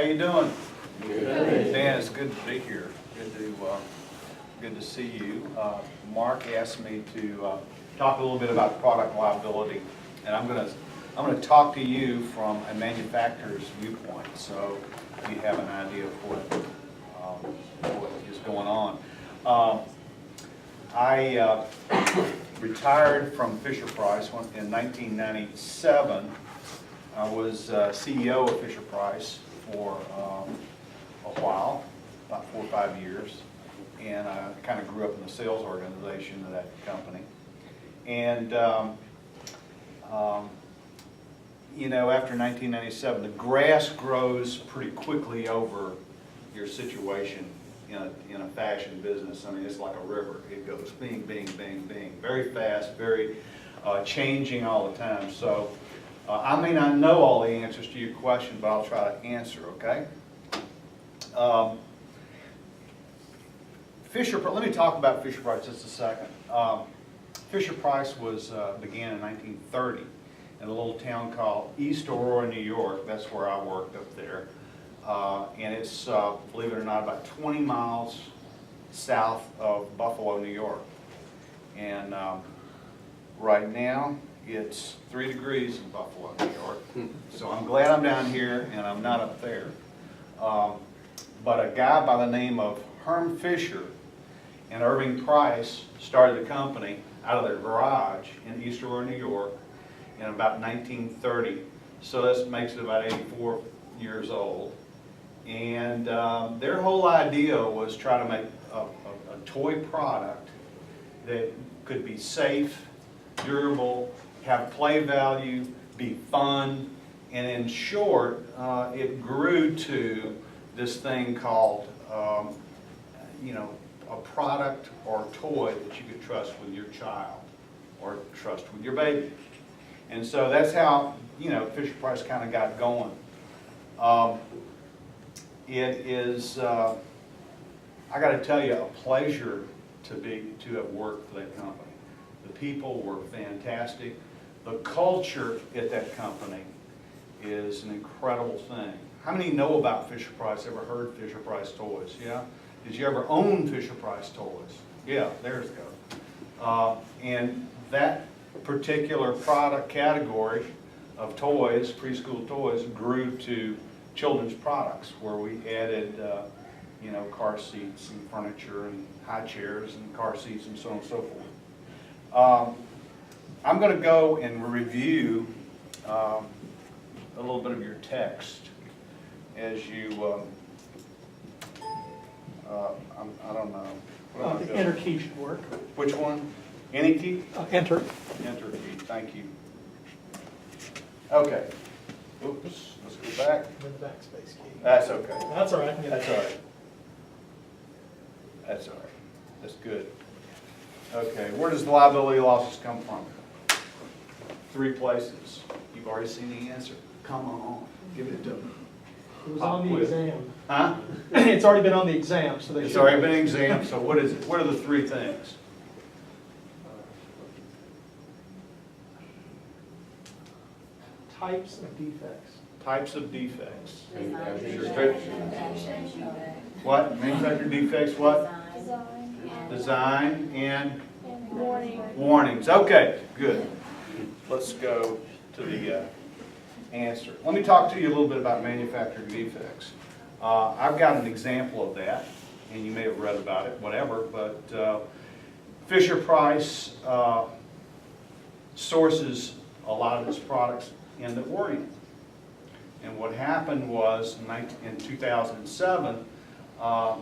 you doing? Good. Dan, it's good to be here. Good to see you. Mark asked me to talk a little bit about product liability, and I'm going to talk to you from a manufacturer's viewpoint, so you have an idea of what is going on. I retired from Fisher-Price in 1997. I was CEO of Fisher-Price for a while, about 4 or 5 years, and I kind of grew up in the sales organization of that company. And you know, after 1997, the grass grows pretty quickly over your situation in a fashion business. I mean, it's like a river. It goes bing, bing, bing, bing, very fast, very changing all the time. So I may not know all the answers to your question, but I'll try to answer, okay? Let me talk about Fisher-Price just a second. Fisher-Price began in 1930 in a little town called East Aurora, New York. That's where I worked up there. And it's, believe it or not, about 20 miles south of Buffalo, New York. And right now, it's 3 degrees in Buffalo, New York. So I'm glad I'm down here and I'm not up there. But a guy by the name of Herm Fisher and Irving Price started the company out of their garage in East Aurora, New York in about 1930. So that makes it about 84 years old. And their whole idea was try to make a toy product that could be safe, durable, have play value, be fun, and in short, it grew to this thing called, you know, a product or a toy that you could trust with your child or trust with your baby. And so that's how, you know, Fisher-Price kind of got going. It is, I got to tell you, a pleasure to have worked for that company. The people were fantastic. The culture at that company is an incredible thing. How many know about Fisher-Price, ever heard Fisher-Price toys? Yeah? Did you ever own Fisher-Price toys? Yeah, there's go. And that particular product category of toys, preschool toys, grew to children's products, where we added, you know, car seats and furniture and high chairs and car seats and so on and so forth. I'm going to go and review a little bit of your text as you, I don't know. The enter key should work. Which one? Any key? Enter. Enter key, thank you. Okay. Oops, let's go back. With the backspace key. That's okay. That's all right. That's all right. That's all right. That's good. Okay, where does the liability losses come from? 3 places. You've already seen the answer. Come on, give it to me. It was on the exam. Huh? It's already been on the exam, so they It's should. already been examined, so what is it? What are the 3 things? Types of defects. Types of defects. Restriction. What? Manufacturer defects, what? Design. Design and Warning. warnings. Okay, good. Let's go to the answer. Let me talk to you a little bit about manufacturing defects. I've got an example of that, and you may have read about it, whatever, but Fisher-Price sources a lot of its products in the Orient. And what happened was in 2007, our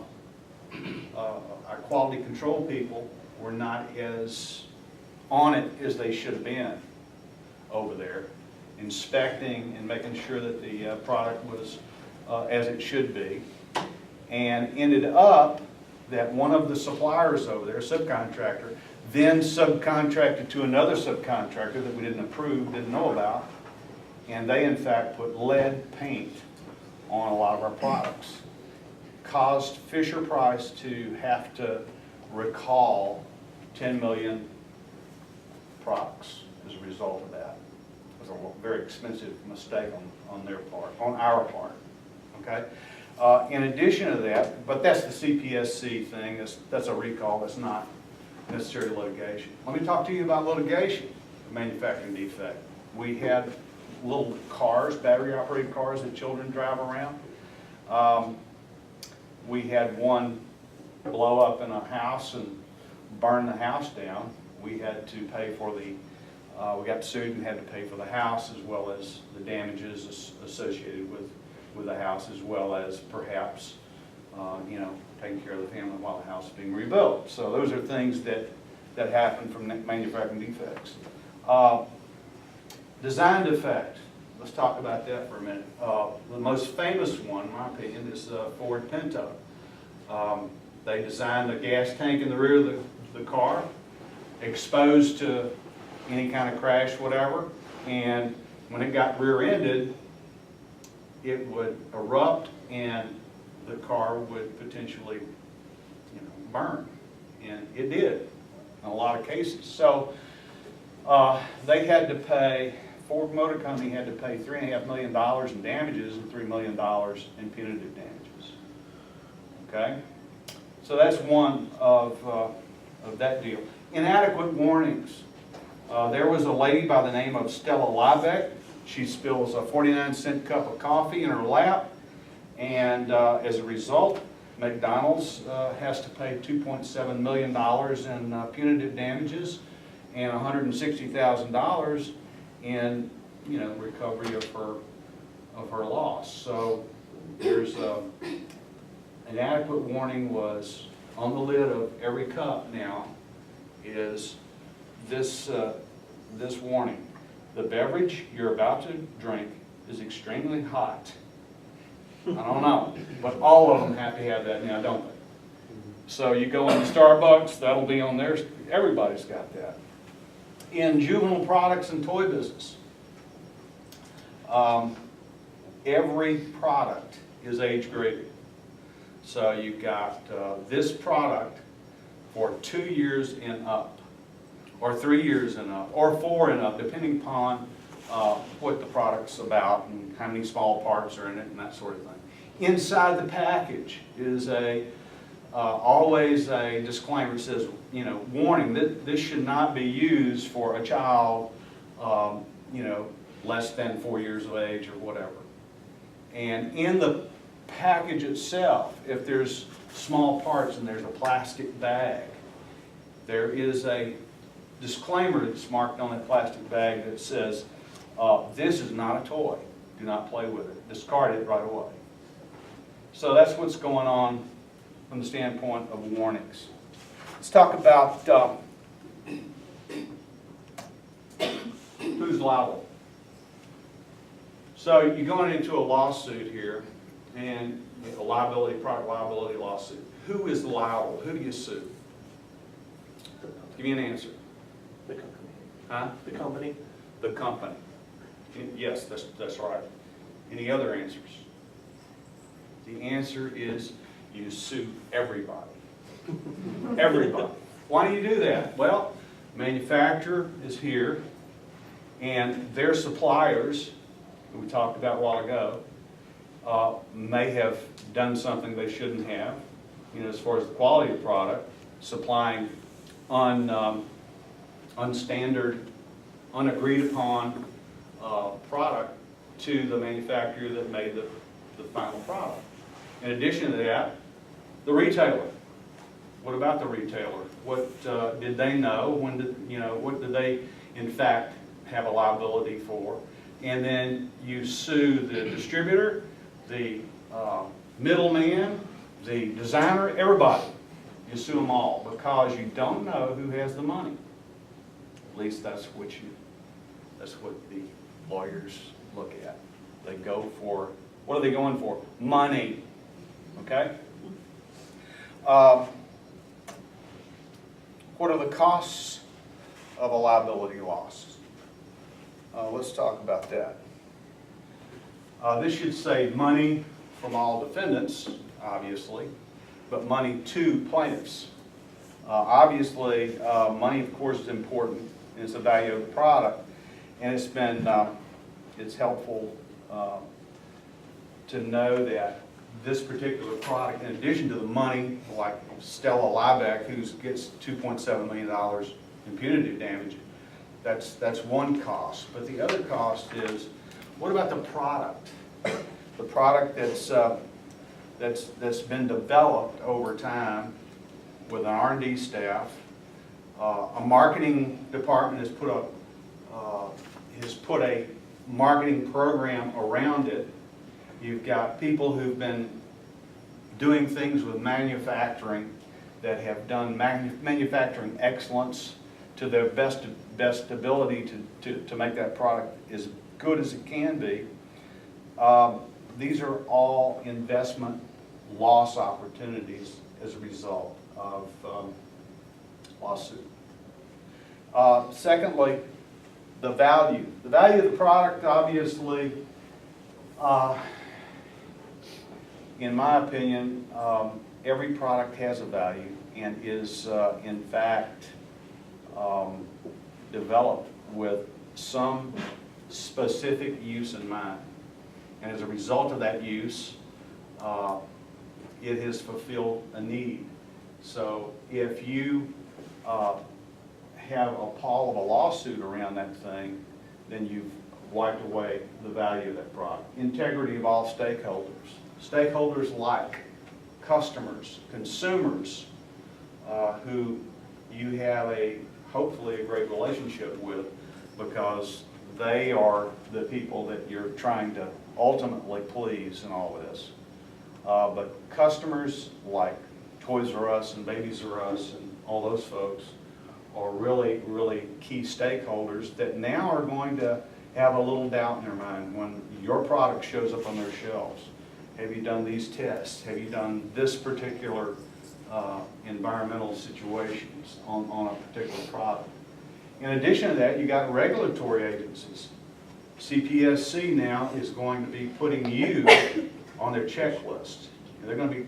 quality control people were not as on it as they should have been over there, inspecting and making sure that the product was as it should be, and ended up that one of the suppliers over there, a subcontractor, then subcontracted to another subcontractor that we didn't approve, didn't know about, and they in fact put lead paint on a lot of our products. Caused Fisher-Price to have to recall 10 million products as a result of that. It was a very expensive mistake on their part, on our part. okay? In addition to that, but that's the CPSC thing, that's a recall, that's not necessarily litigation. Let me talk to you about litigation, manufacturing defect. We had little cars, battery-operated cars that children drive around. We had one blow up in a house and burn the house down. We had to pay for the, we got sued and had to pay for the house as well as the damages associated with the house, as well as perhaps, you know, taking care of the family while the house is being rebuilt. So those are things that happen from manufacturing defects. Design defect. Let's talk about that for a minute. The most famous one, in my opinion, is Ford Pinto. They designed a gas tank in the rear of the car, exposed to any kind of crash, whatever, and when it got rear-ended, it would erupt and the car would potentially, you know, burn. And it did in a lot of cases. So they had to pay, Ford Motor Company had to pay $3.5 million in damages and $3 million in punitive damages. Okay? So that's one of that deal. Inadequate warnings. There was a lady by the name of Stella Liebeck. She spills a 49-cent cup of coffee in her lap, and as a result, McDonald's has to pay $2.7 million in punitive damages and $160,000 in, you know, recovery of her loss. So there's inadequate warning was on the lid of every cup now is this warning. The beverage you're about to drink is extremely hot. I don't know, but all of them have to have that now, don't they? So you go into Starbucks, that'll be on theirs. Everybody's got that. In juvenile products and toy business, every product is age graded. So you've got this product for 2 years and up, or 3 years and up, or 4 and up, depending upon what the product's about and how many small parts are in it and that sort of thing. Inside the package is always a disclaimer that says, you know, warning, this should not be used for a child, you know, less than 4 years of age or whatever. And in the package itself, if there's small parts and there's a plastic bag, there is a disclaimer that's marked on that plastic bag that says, this is not a toy. Do not play with it. Discard it right away. So that's what's going on from the standpoint of warnings. Let's talk about who's liable. So you're going into a lawsuit here, and a liability, product liability lawsuit. Who is liable? Who do you sue? Give me an answer. The company. Huh? The company. The company. Yes, that's right. Any other answers? The answer is you sue everybody. Everybody. Why do you do that? Well, manufacturer is here, and their suppliers, who we talked about a while ago, may have done something they shouldn't have, you know, as far as the quality of product, supplying unstandard, unagreed upon product to the manufacturer that made the final product. In addition to that, the retailer. What about the retailer? What did they know? When did, you know, what did they in fact have a liability for? And then you sue the distributor, the middleman, the designer, everybody. You sue them all because you don't know who has the money. At least that's what the lawyers look at. They go for, what are they going for? Money. Okay? What are the costs of a liability loss? Let's talk about that. This should save money from all defendants, obviously, but money to plaintiffs. Obviously, money, of course, is important. It's the value of the product, and it's been it's helpful to know that this particular product, in addition to the money, like Stella Liebeck, who gets $2.7 million in punitive damage, that's one cost. But the other cost is, what about the product? The product that's been developed over time with an R&D staff. A marketing department has put a marketing program around it. You've got people who've been doing things with manufacturing that have done manufacturing excellence to their best ability to make that product as good as it can be. These are all investment loss opportunities as a result of lawsuit. Secondly, the value. The value of the product, obviously, in my opinion, every product has a value and is, in fact, developed with some specific use in mind. And as a result of that use, it has fulfilled a need. So if you have a pall of a lawsuit around that thing, then you've wiped away the value of that product. Integrity of all stakeholders. Stakeholders like customers, consumers, who you have hopefully a great relationship with, because they are the people that you're trying to ultimately please in all of this. But customers like Toys R Us and Babies R Us and all those folks are really, really key stakeholders that now are going to have a little doubt in their mind when your product shows up on their shelves. Have you done these tests? Have you done this particular environmental situations on a particular product? In addition to that, you got regulatory agencies. CPSC now is going to be putting you on their checklist. They're going to be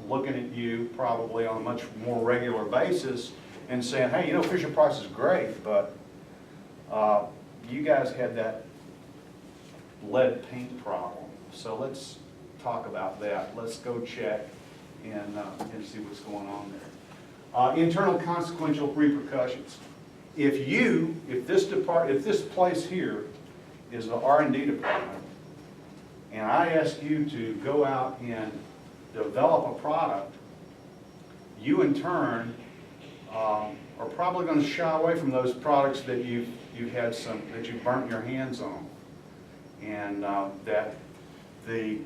looking at you probably on a much more regular basis and saying, hey, you know, Fisher-Price is great, but you guys had that lead paint problem. So let's talk about that. Let's go check and see what's going on there. Internal consequential repercussions. If this place here is the R&D department, and I ask you to go out and develop a product, you in turn are probably going to shy away from those products that you've burnt your hands on, and that the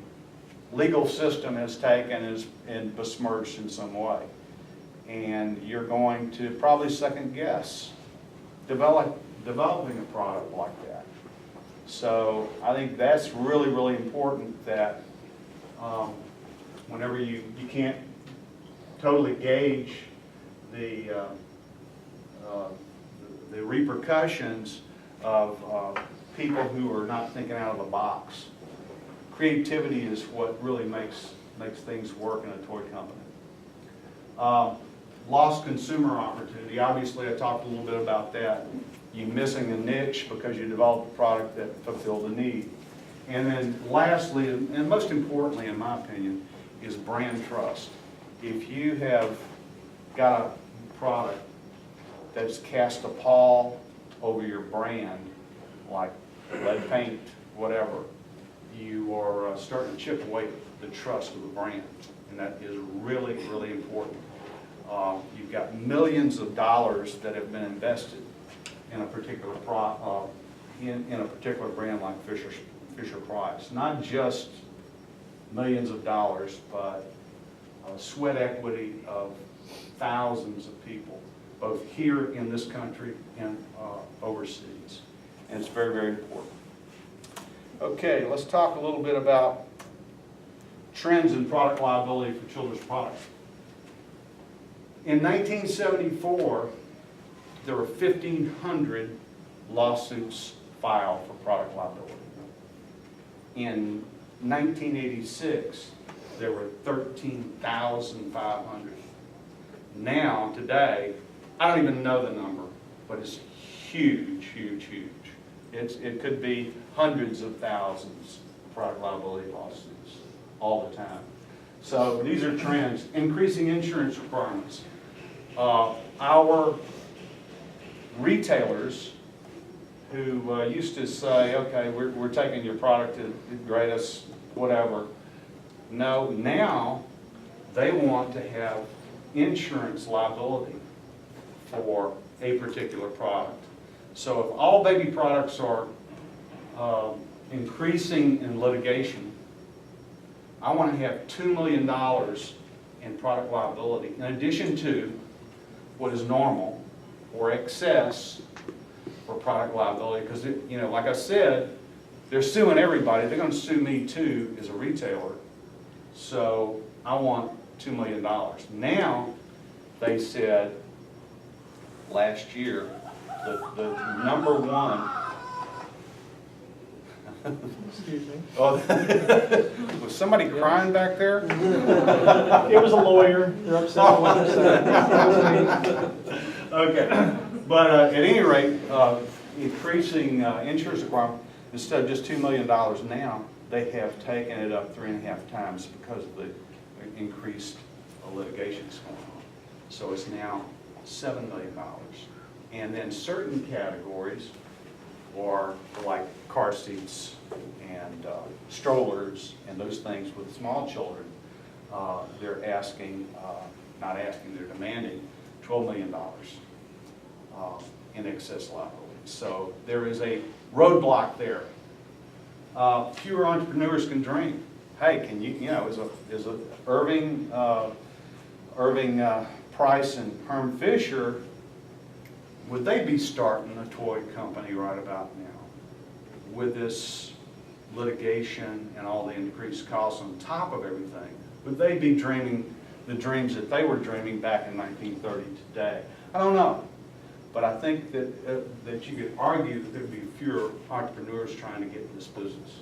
legal system has taken and besmirched in some way. And you're going to probably second guess developing a product like that. So I think that's really, really important, that whenever you can't totally gauge the repercussions of people who are not thinking out of the box. Creativity is what really makes things work in a toy company. Lost consumer opportunity. Obviously, I talked a little bit about that. You missing a niche because you developed a product that fulfilled the need. And then lastly, and most importantly in my opinion, is brand trust. If you have got a product that's cast a pall over your brand, like lead paint, whatever, you are starting to chip away the trust of the brand. And that is really, really important. You've got millions of dollars that have been invested in a particular in a particular brand like Fisher-Price. Not just millions of dollars, but sweat equity of thousands of people, both here in this country and overseas. And it's very, very important. Okay, let's talk a little bit about trends in product liability for children's products. In 1974, there were 1,500 lawsuits filed for product liability. In 1986, there were 13,500. Now, today, I don't even know the number, but it's huge, huge, huge. It could be hundreds of thousands of product liability lawsuits. all the time. So these are trends. Increasing insurance requirements. Our retailers who used to say, okay, we're taking your product to grade us, whatever. No, now they want to have insurance liability for a particular product. So if all baby products are increasing in litigation, I want to have $2 million in product liability in addition to what is normal or excess for product liability, because you know, like I said, they're suing everybody. They're going to sue me too as a retailer. So I want $2 million. Now, they said last year, the number one. Excuse me. Oh, was somebody crying back there? It was a lawyer. They're upset with what they're saying. Okay, but at any rate, increasing insurance requirement, instead of just $2 million now, they have taken it up 3.5 times because of the increased litigation that's going on. So it's now $7 million. And then certain categories are like car seats and strollers and those things with small children. They're asking, not asking, they're demanding $12 million in excess liability. So there is a roadblock there. Fewer entrepreneurs can dream. Hey, can you, you know, is a Irving Price and Herm Fisher, would they be starting a toy company right about now with this litigation and all the increased costs on top of everything? Would they be dreaming the dreams that they were dreaming back in 1930 today? I don't know. But I think that, that you could argue that there would be fewer entrepreneurs trying to get in this business.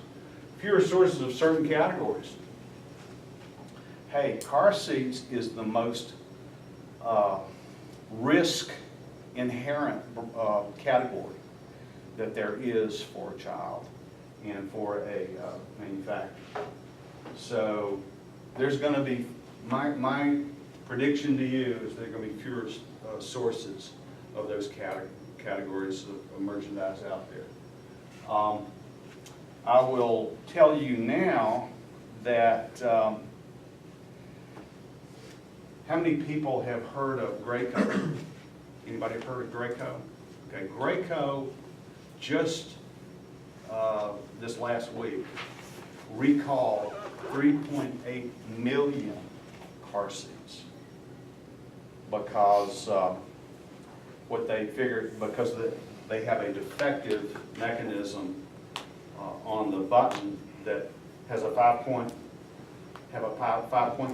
Fewer sources of certain categories. Hey, car seats is the most risk inherent category that there is for a child and for a manufacturer. So there's going to be, my prediction to you is there are going to be fewer sources of those categories of merchandise out there. I will tell you now that how many people have heard of Graco? Anybody heard of Graco? Okay, Graco just this last week recalled 3.8 million car seats because what they figured, because they have a defective mechanism on the button that has a five-point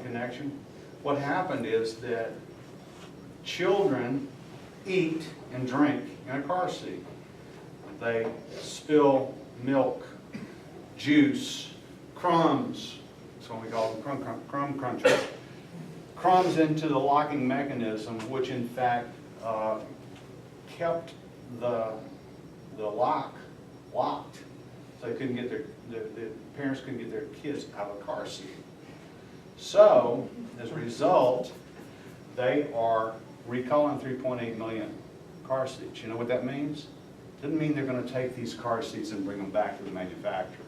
connection. What happened is that children eat and drink in a car seat. They spill milk, juice, crumbs, that's what we call them, crumb crunchers, crumbs into the locking mechanism, which in fact kept the lock locked, so they couldn't get the parents couldn't get their kids out of a car seat. So, as a result, they are recalling 3.8 million car seats. You know what that means? Doesn't mean they're going to take these car seats and bring them back to the manufacturer.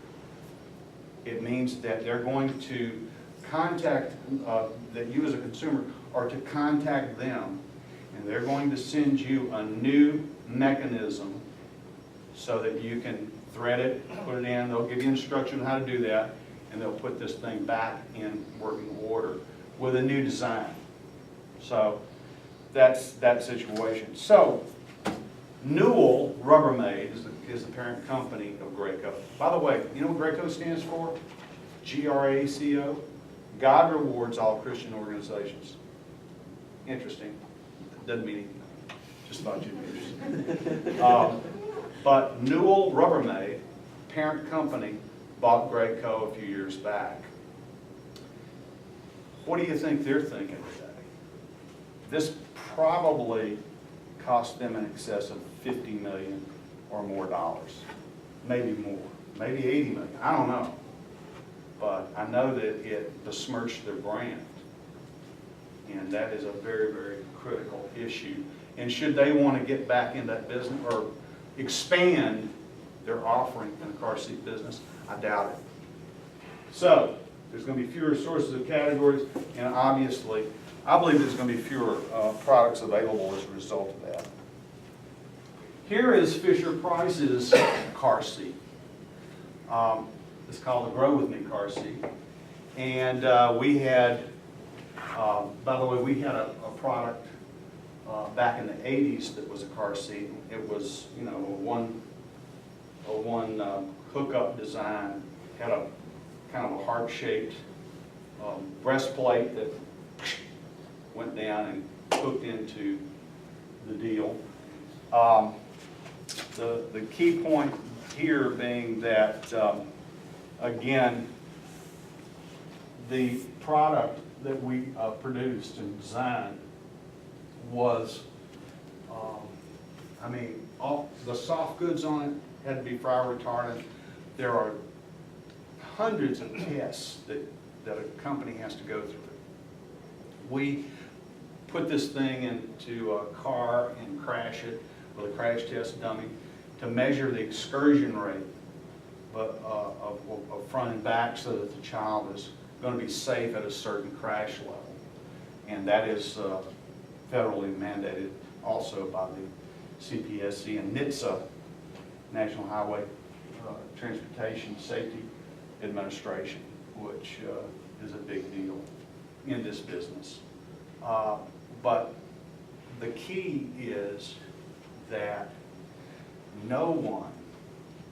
It means that they're going to contact, that you as a consumer are to contact them, and they're going to send you a new mechanism so that you can thread it, put it in, they'll give you instruction on how to do that, and they'll put this thing back in working order with a new design. So that's that situation. So Newell Rubbermaid is the parent company of Graco. By the way, you know what Graco stands for? G-R-A-C-O. God rewards all Christian organizations. Interesting. Doesn't mean anything. Just thought you'd be interested. But Newell Rubbermaid, parent company, bought Graco a few years back. What do you think they're thinking today? This probably cost them in excess of $50 million or more dollars. Maybe more. Maybe $80 million. I don't know. but I know that it besmirched their brand. And that is a very, very critical issue. And should they want to get back in that business or expand their offering in the car seat business, I doubt it. So there's going to be fewer sources of categories, and obviously, I believe there's going to be fewer products available as a result of that. Here is Fisher-Price's car seat. It's called the Grow With Me car seat. And we had, by the way, we had a product back in the 80s that was a car seat. It was, you know, a one hookup design, had a kind of a heart-shaped breastplate that went down and hooked into the deal. The key point here being that, again, the product that we produced and designed was, I mean, all the soft goods on it had to be fire retardant. There are hundreds of tests that a company has to go through. We put this thing into a car and crash it with a crash test dummy to measure the excursion rate of front and back so that the child is going to be safe at a certain crash level. And that is federally mandated also by the CPSC and NHTSA, National Highway Transportation Safety Administration, which is a big deal in this business. But the key is that no one,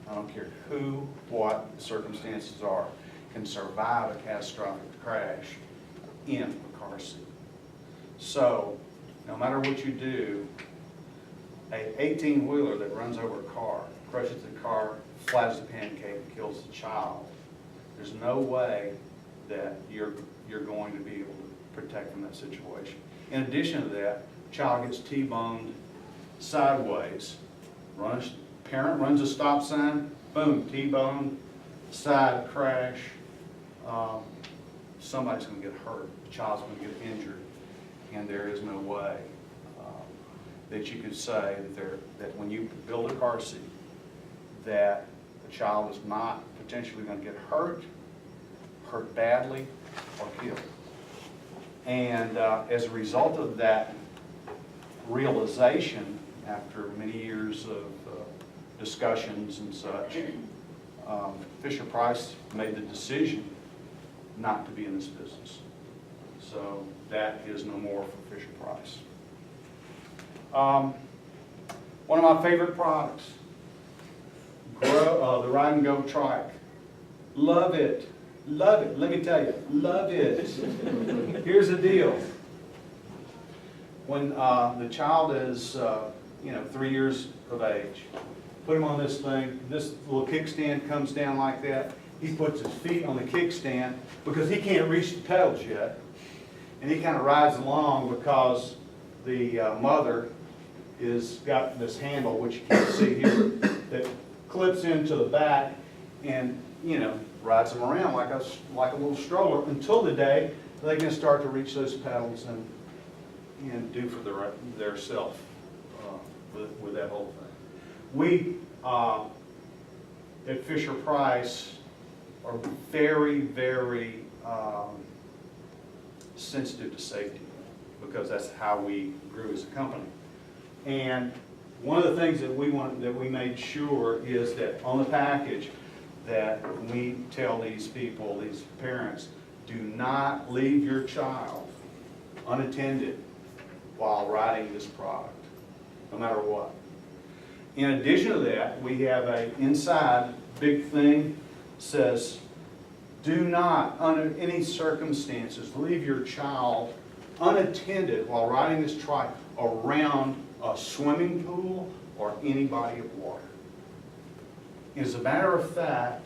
I don't care who, what the circumstances are, can survive a catastrophic crash in a car seat. So, no matter what you do, a 18-wheeler that runs over a car, crushes the car, flattens the pancake, and kills the child, there's no way that you're going to be able to protect from that situation. In addition to that, child gets T-boned sideways. Parent runs a stop sign, boom, T-bone, side crash. Somebody's going to get hurt. The child's going to get injured, and there is no way that you could say that when you build a car seat, that the child is not potentially going to get hurt badly, or killed. And as a result of that realization, after many years of discussions and such, Fisher-Price made the decision not to be in this business. So that is no more for Fisher-Price. One of my favorite products, the Ride and Go Trike. Love it. Love it. Let me tell you, love it. Here's the deal. When the child is 3 years of age, put him on this thing. This little kickstand comes down like that. He puts his feet on the kickstand because he can't reach the pedals yet. And he kind of rides along because the mother is got this handle, which you can't see here, that clips into the back and, rides them around like a little stroller until the day they can start to reach those pedals and do for their self with that whole thing. We at Fisher-Price are very, very sensitive to safety because that's how we grew as a company. And one of the things that we made sure is that on the package that we tell these people, these parents, do not leave your child unattended while riding this product, no matter what. In addition to that, we have a inside big thing says, do not, under any circumstances, leave your child unattended while riding this trike around a swimming pool or any body of water. As a matter of fact,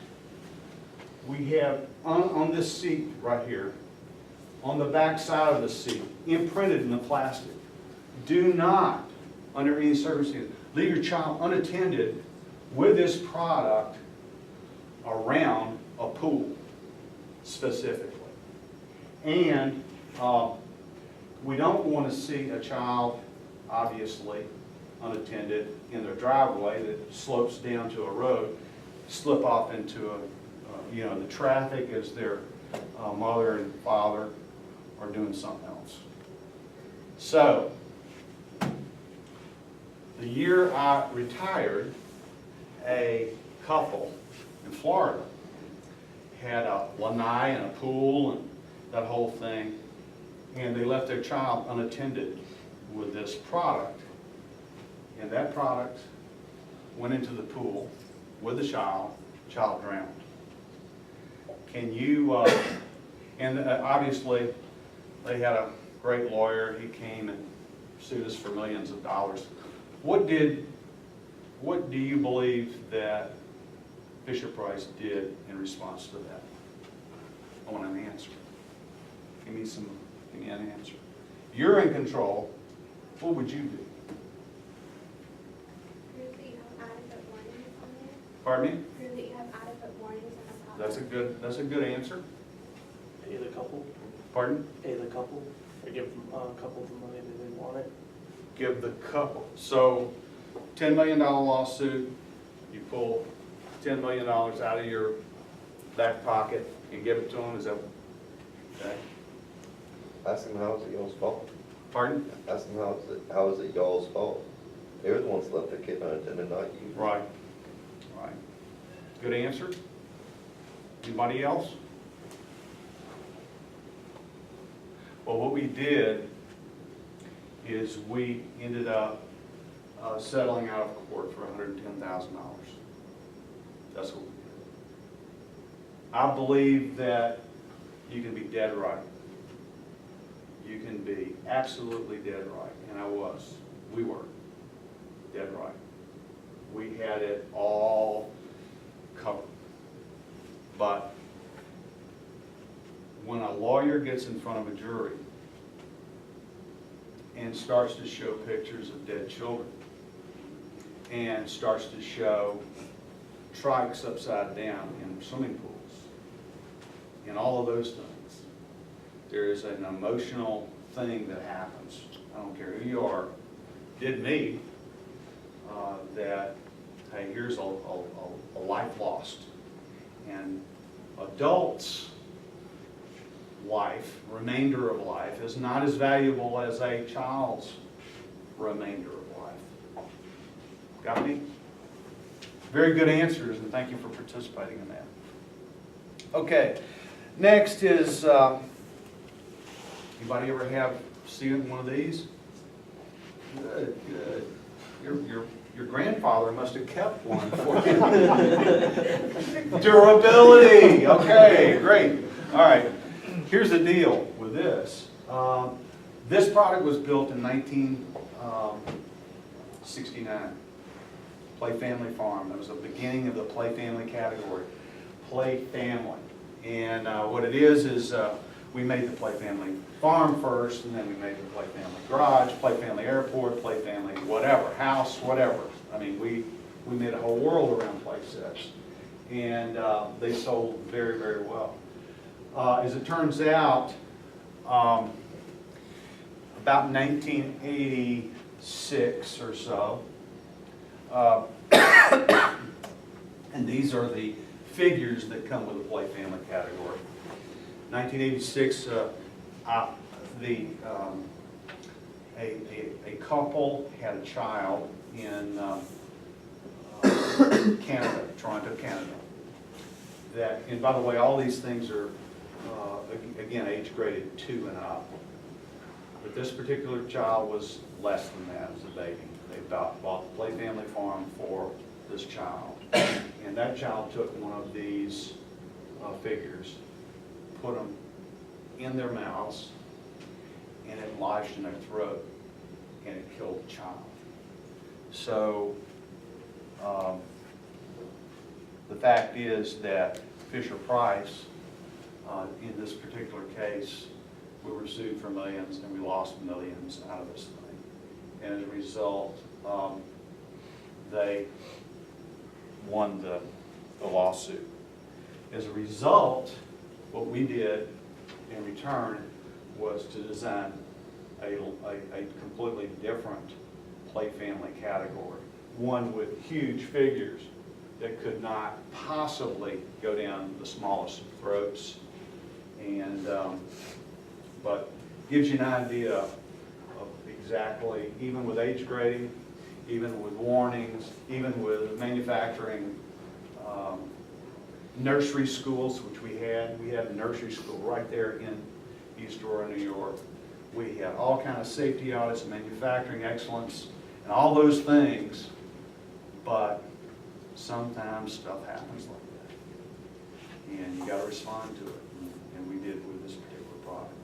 we have on this seat right here, on the back side of the seat, imprinted in the plastic, do not, under any circumstances, leave your child unattended with this product around a pool specifically. And we don't want to see a child, obviously, unattended in their driveway that slopes down to a road, slip off into the traffic as their mother and father are doing something else. So, the year I retired, a couple in Florida had a lanai and a pool and that whole thing, and they left their child unattended with this product, and that product went into the pool with the child drowned. Can you, obviously they had a great lawyer, he came and sued us for millions of dollars. What do you believe that Fisher-Price did in response to that? I want an answer. Give me an answer. You're in control. What would you do? Prove that you have adequate warnings on there. Pardon me? Prove that you have adequate warnings on the product. That's a good answer. Pay the couple, Pardon? or give them a couple the money that they wanted. Give the couple. So, $10 million lawsuit, you pull $10 million out of your back pocket and give it to them, is that, okay? Ask them how is it y'all's fault. Pardon? Ask them how is it y'all's fault. They're the ones that left their kid unattended, not you. Right. Good answer. Anybody else? Well, what we did is we ended up settling out of court for $110,000. That's what we did. I believe that you can be dead right. You can be absolutely dead right, and we were dead right. We had it all covered. But when a lawyer gets in front of a jury and starts to show pictures of dead children and starts to show trikes upside down in swimming pools and all of those things, there is an emotional thing that happens. I don't care who you are, did me, that, hey, here's a life lost. And adults' life, remainder of life, is not as valuable as a child's remainder of life. Got me? Very good answers, and thank you for participating in that. Okay, next is, anybody ever seen one of these? Good, good. Your grandfather must have kept one for you. Durability, okay, great. All right, here's the deal with this. This product was built in 1969. Play Family Farm. That was the beginning of the Play Family category. Play Family. And what it is we made the Play Family Farm first, and then we made the Play Family Garage, Play Family Airport, Play Family whatever, house, whatever. I mean, we made a whole world around play sets. And they sold very, very well. As it turns out, about 1986 or so, and these are the figures that come with the Play Family category. 1986, a couple had a child in Canada, Toronto, Canada. And by the way, all these things are, again, age graded 2 and up. But this particular child was less than that as a baby. They bought the Play Family Farm for this child. And that child took one of these figures, put them in their mouths, and it lodged in their throat, and it killed the child. So the fact is that Fisher-Price, in this particular case, we were sued for millions, and we lost millions out of this thing. And as a result, they won the lawsuit. As a result, what we did in return was to design a completely different play family category. One with huge figures that could not possibly go down the smallest of throats. And, but gives you an idea of exactly, even with age grading, even with warnings, even with manufacturing, nursery schools, which we had a nursery school right there in East Aurora, New York. We had all kind of safety audits, manufacturing excellence, and all those things, but sometimes stuff happens like that. And you got to respond to it, and we did with this particular product.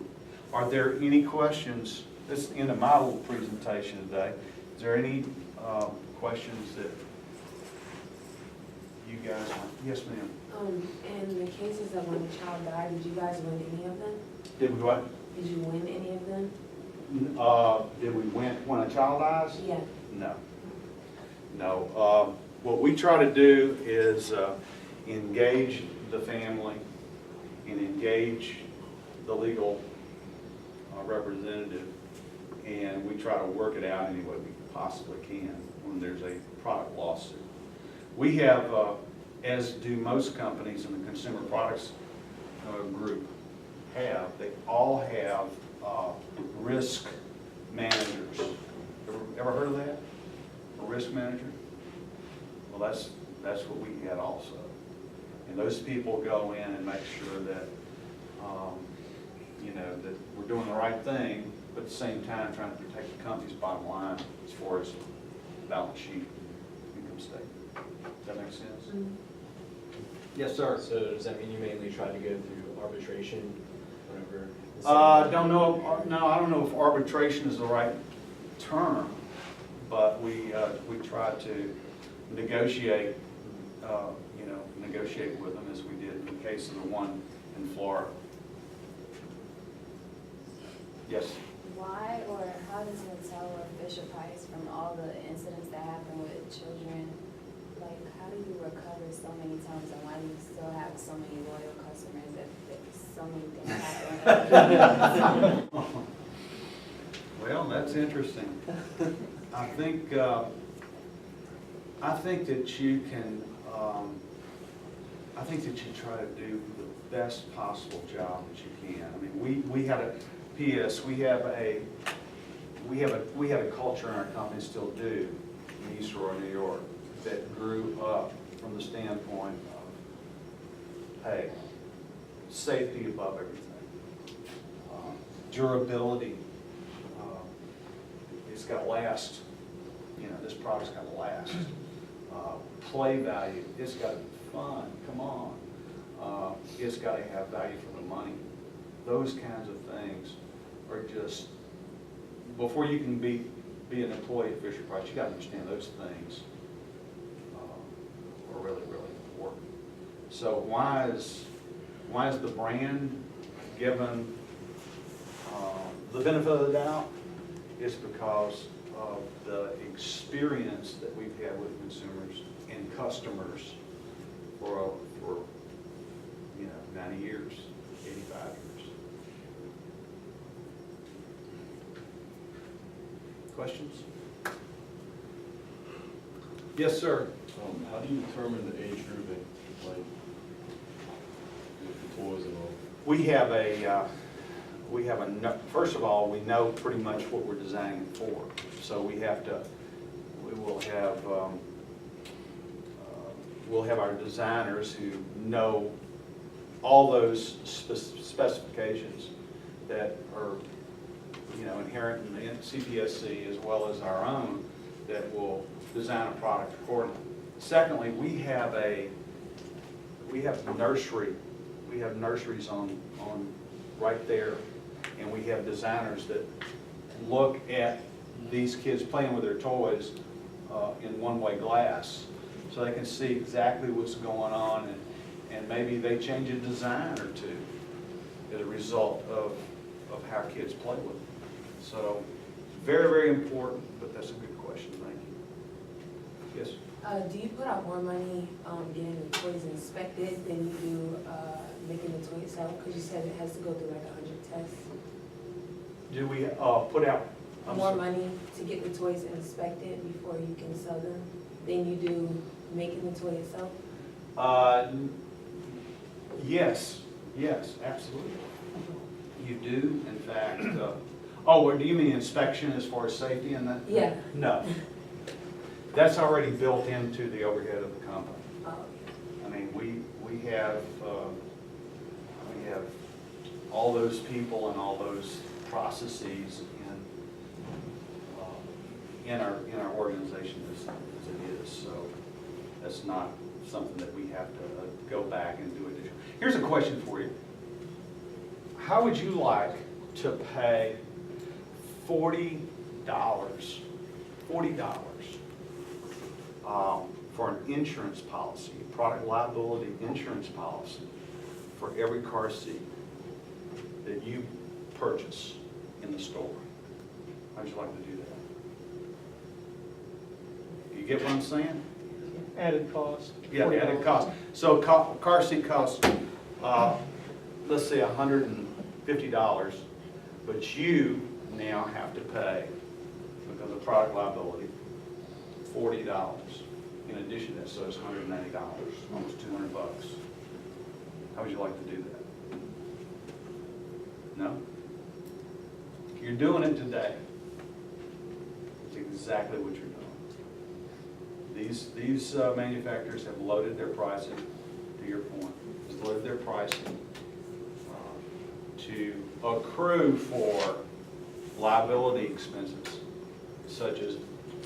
Are there any questions? This is the end of my little presentation today. Is there any questions that you guys want? Yes, ma'am. In the cases of when a child died, did you guys win any of them? Did we what? Did you win any of them? Did we win when a child dies? Yeah. No. No. What we try to do is engage the family and engage the legal representative, and we try to work it out any way we possibly can when there's a product lawsuit. We have, as do most companies in the consumer products group they all have risk managers. Ever heard of that? A risk manager? Well, that's what we had also. And those people go in and make sure that, that we're doing the right thing, but at the same time trying to protect the company's bottom line as far as balance sheet, income statement. Does that make sense? Mm-hmm. Yes, sir. So does that mean you mainly try to go through arbitration whenever? Don't know. No, I don't know if arbitration is the right term, but we try to negotiate. Negotiate with them as we did in the case of the one in Florida. Yes. Why or how does Mattel or Fisher-Price, from all the incidents that happen with children, like how do you recover so many times, and why do you still have so many loyal customers if so many things happen? Well, that's interesting. I think that you can. I think that you try to do the best possible job that you can. I mean, we had a P.S. We had a culture in our company, still do, in East Aurora, New York, that grew up from the standpoint of, hey, safety above everything, durability. It's got to last. This product's got to last. Play value. It's got to be fun. Come on. It's got to have value for the money. Those kinds of things are just, before you can be an employee at Fisher-Price, you got to understand those things are really, really important. So why is the brand given the benefit of the doubt? It's because of the experience that we've had with consumers and customers for 90 years, 85 years. Questions? Yes, sir. How do you determine the age grouping, like, with the toys and all? First of all, we know pretty much what we're designing for. So we'll have our designers who know all those specifications that are, inherent in the CPSC as well as our own, that will design a product accordingly. Secondly, we have nurseries on right there, and we have designers that look at these kids playing with their toys in one-way glass, so they can see exactly what's going on, and maybe they change a design or two as a result of how kids play with them. So very, very important, but that's a good question. Thank you. Yes? Do you put out more money getting the toys inspected than you do making the toy itself? Because you said it has to go through like 100 tests. Do we put out? I'm More sorry. money to get the toys inspected before you can sell them than you do making the toy itself? Yes, absolutely. You do, in fact, well, do you mean inspection as far as safety and that? Yeah. No. That's already built into the overhead of the company. Oh, I mean, we have all those people and all those processes in our organization as it is, so that's not something that we have to go back and do additional. Here's a question for you. How would you like to pay $40 for an insurance policy, a product liability insurance policy for every car seat that you purchase in the store? How'd you like to do that? You get what I'm saying? Added cost. Yeah, the added cost. So car seat costs, let's say $150, but you now have to pay, because of product liability, $40 in addition to that, so it's $190, almost $200. How would you like to do that? No? You're doing it today. It's exactly what you're doing. These manufacturers have loaded their pricing, to your point, has loaded their pricing to accrue for liability expenses such as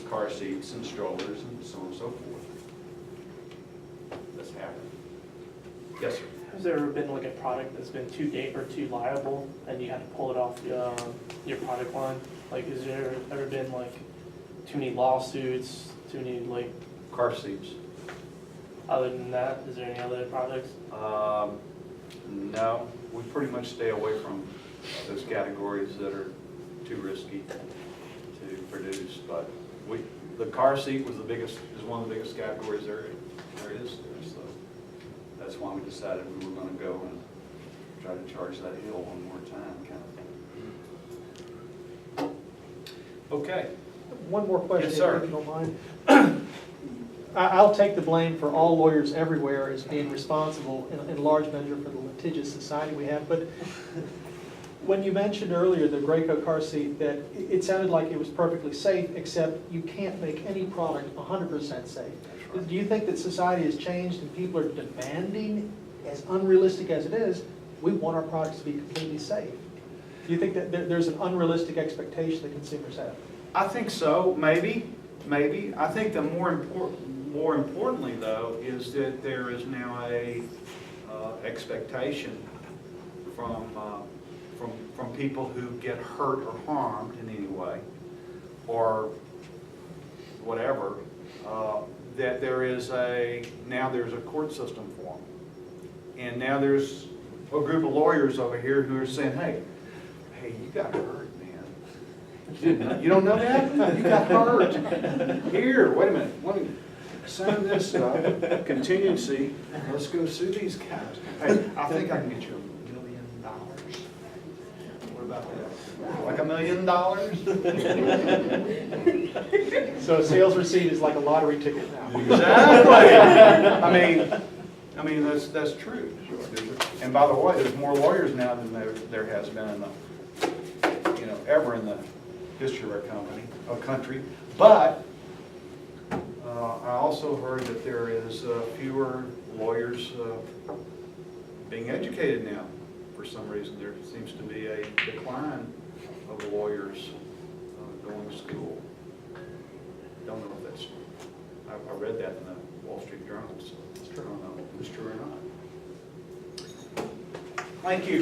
car seats and strollers and so on and so forth. That's happening. Yes, sir. Has there ever been like a product that's been too liable and you had to pull it off your product line? Like, has there ever been like too many lawsuits, too many like, Car seats. other than that, is there any other products? No, we pretty much stay away from those categories that are too risky to produce. But the car seat was is one of the biggest categories there is. So that's why we decided we were going to go and try to charge that hill one more time, kind of thing. Okay. One more question, Yes, sir. if you don't mind. I'll take the blame for all lawyers everywhere as being responsible in large measure for the litigious society we have, but when you mentioned earlier the Graco car seat, that it sounded like it was perfectly safe, except you can't make any product 100% safe. Do you think that society has changed and people are demanding, as unrealistic as it is, we want our products to be completely safe? Do you think that there's an unrealistic expectation that consumers have? I think so, maybe. I think the more importantly though, is that there is now a expectation from people who get hurt or harmed in any way, or whatever, that there's a court system for them. And now there's a group of lawyers over here who are saying, hey, you got hurt, man. You don't know that? You got hurt. Here, wait a minute. Let me sign this contingency. Let's go sue these guys. Hey, I think I can get you $1 million. What about that? Like $1 million? So a sales receipt is like a lottery ticket now. Exactly. I mean that's true. And by the way, there's more lawyers now than there has been in the, ever in the history of our country. But I also heard that there is fewer lawyers being educated now. For some reason, there seems to be a decline of lawyers going to school. Don't know if that's true. I read that in the Wall Street Journal, so I don't know if it's true or not. Thank you.